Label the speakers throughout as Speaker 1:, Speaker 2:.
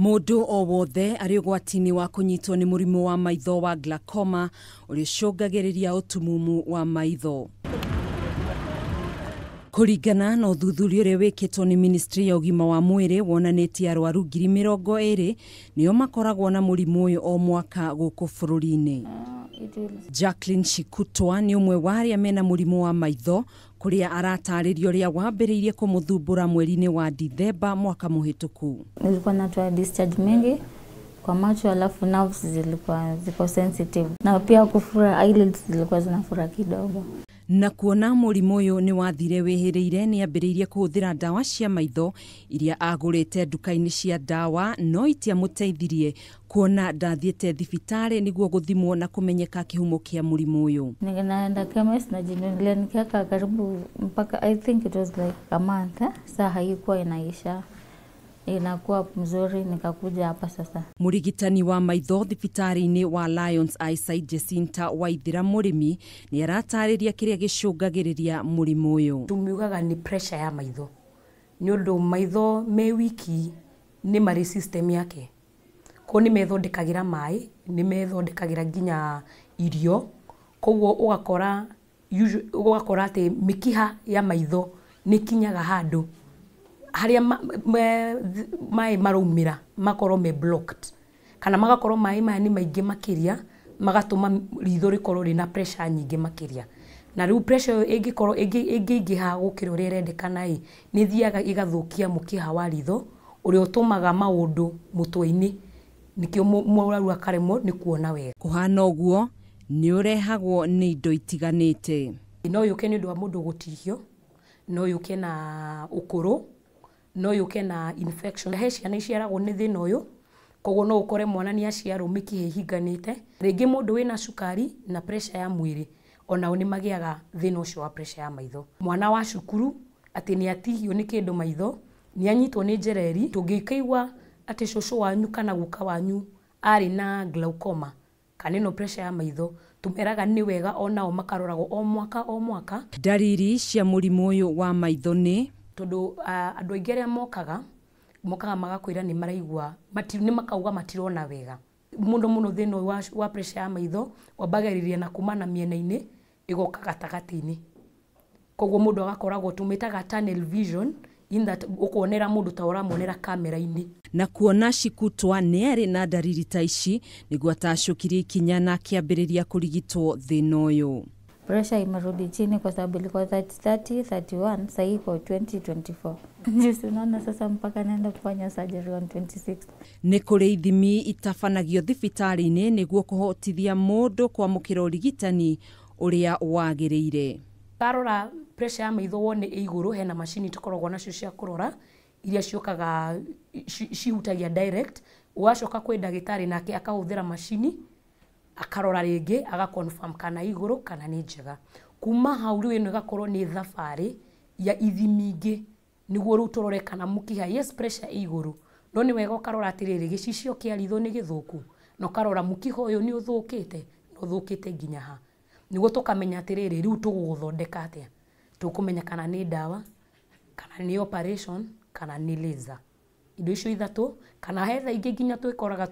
Speaker 1: Mundu o wothe ari ugwati-ini wa kunyitwo ni murimu wa maitho wa Glacoma uria ucungagiriria utumumu wa maitho. Kuringana na uthuthuria uria wikitwo ni Ministry ya Ugima wa Mwiri wonanitie arwaru 20,000 nio makoragwo na murimu uyu o mwaka guku bururi-ini. Jackline Shukutwa ni umwe wa aria mena murimu wa maitho kuria arataririo uria wambiriirie kumuthumbura mweri-ini wa Dithemba mwaka muhituku.
Speaker 2: Nilikuwa natoa discharge mingi kwa macho, alafu nerves zilikuwa ziko sensitive na pia kufura, eyelids zilikuwa zinafura kidogo.
Speaker 1: Na kuona murimu uyu ni wathire wihiriire ni ambiriirie kuhuthira dawa cia maitho iria agurite duka-ini cia dawa no itiamuteithirie kuona ndathiete thibitari niguo guthimwo na kumenyeka kihumo kia murimu uyu.
Speaker 2: Ninaenda chemist na jinunulia nikiaka karibu mpaka I think it was like a month. Saa haikuwa inaisha, inakuwa mzuri, nikakuja hapa sasa.
Speaker 1: Murigitani wa maitho thibitari-ini wa Lions Eyesight Jacinta Waithira Murimi ni aratariria kiria gicungagiriria murimu uyu.
Speaker 3: Tumiugaga ni pressure ya maitho. Ni undu maitho me wiki ni mari system yake. Ko ni methondekagira mai, ni methondekagira nginya irio. Koguo ugakora ati mikiha ya maitho ni kinyaga handu haria mai marumira makorwo me blocked, kana magakorwo mai maya ni maingi makiria magatuma ritho rikorwo rina pressure nyingi makiria. Na riu pressure ingikorwo ingiha gukira uria irendekana ni thiaga igathukia mukiha wa ritho uria utumaga maundu mutwe-ini, nikio muraru akaremwo ni kuona wega.
Speaker 1: Kuhana uguo ni urehagwo ni indo itiganite.
Speaker 3: No yuke ni undu wa mundu gutihio, no yuke na ukuru, no yuke na infection. He ciana iciaragwo ni thina uyu, koguo no ukore mwana ni aciarwo mikiha ihinganite. Ringi mundu wina cukari na pressure ya mwiri ona oni magiaga thina ucio wa pressure ya maitho. Mwana wa cukuru ati ni atihio ni kindu maitho, ni anyitwo ni njereri, tungikaigwa ati cucu wanyu kana guka wanyu ari na glaucoma kana no pressure ya maitho, tumeraga ni wega onao makaroragwo o mwaka.
Speaker 1: Dariri cia murimu uyu wa maitho ni
Speaker 3: tondu andu aingi aria mokaga magakwira ni maraigua ni makauga matirona wega. Muno thina wa pressure ya maitho wambagiriria na kumana miena-ini igoka gatagati-ini. Koguo mundu agakoragwo tumitaga tunnel vision, in that ukonera mundu ta uramonera kamera-ini.
Speaker 1: Na kuona Shukutwa ni ari na dariri ta ici niguo atacukirie ikinya na akiambiriria kurigitwo thina uyu.
Speaker 2: Pressure imerudi chini kwa sababu ilikuwa 31, sasa iko 2024. Jinsi unaona sasa mpaka naenda kufanya surgery on 26.
Speaker 1: Ni kuri ithimi itafanagio thibitari-ini niguo kuhotithia mundu kwamukira urigitani uria wagiriire.
Speaker 3: Karora pressure ya maitho wone iguru, hena machine tukoragwo nacio cia kurora iria ciokaga cihutagia direct, ugacoka kwi ndagitari nake akahuthira machine akarora ringi agaconfirm kana iguru kana ni njega. Kuma hau riu ino igakorwo ni thabari ya ithimi ingi niguo riu turore kana mukiha yes pressure iguru, no ni wega ukarora atiriri gicicio kia ritho ni githuku, no karora mukiha uyu ni uthukite, no uthukite nginya ha, niguo tukamenya atiriri riu tuguguthondeka atia. Tukumenya kana ni dawa kana ni operation kana ni laser. Indo icio ithatu kana hetha ingi nginya twikoraga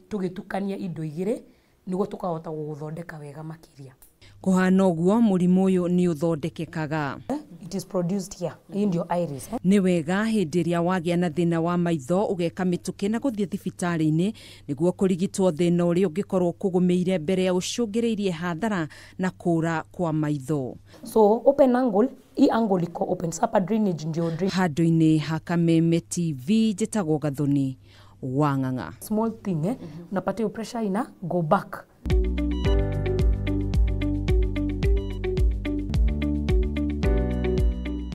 Speaker 3: tugitukania indo igiri niguo tukahota guguthondeka wega makiria.
Speaker 1: Kuhana uguo murimu uyu ni uthondekekaga.
Speaker 3: It is produced here in your iris.
Speaker 1: Ni wega hindi ria wagia na thina wa maitho ugeka mituki na guthie thibitari-ini niguo kurigitwo thina uria ungikorwo kugumeire mbere ya ucungiriirie hathara na kura kwa maitho.
Speaker 3: So open angle, angle iko open, sapa drainage ndio drainage.
Speaker 1: Handu-ini ha Kameme TV njitagwo Gathoni wa Ng'ang'a.
Speaker 3: Small thing unapata pressure ina go back.